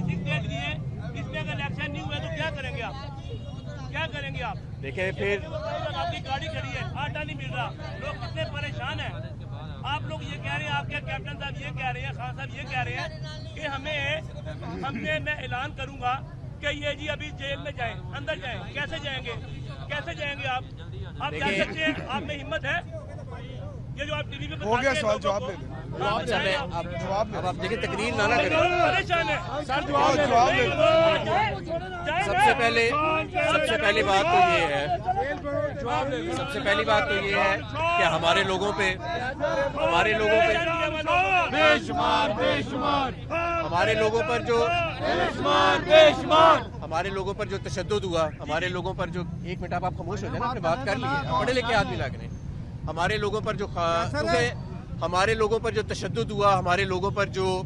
किसी डेट दी है, इसमें अगर इलेक्शन नहीं हुए तो क्या करेंगे आप? क्या करेंगे आप? देखिए फिर आपकी गाड़ी खड़ी है, आटा नहीं मिल रहा, लोग कितने परेशान हैं। आप लोग ये कह रहे हैं, आपके कैप्टन साहब ये कह रहे हैं, खान साहब ये कह रहे हैं कि मैं ऐलान करूंगा कि ये जी अभी जेल में जाएं, अंदर जाएं। कैसे जाएंगे? कैसे जाएंगे आप जा सकते हैं? आप में हिम्मत है? ये जो आप टीवी पे हो गया सवाल, जवाब दे दें। अब आप देखिए तकरीर ना करें। परेशान है सर, जवाब दे सबसे पहली बात तो ये है, सबसे पहली बात तो ये है कि हमारे लोगों पे हमारे लोगों पर जो तशद्दुद हुआ, हमारे लोगों पर जो, एक मिनट आप खामोश हो जाए ना, आपने बात कर ली है, पढ़े लिखे आदमी लग रहे हैं। हमारे लोगों पर जो तशद्दुद हुआ, हमारे लोगों पर जो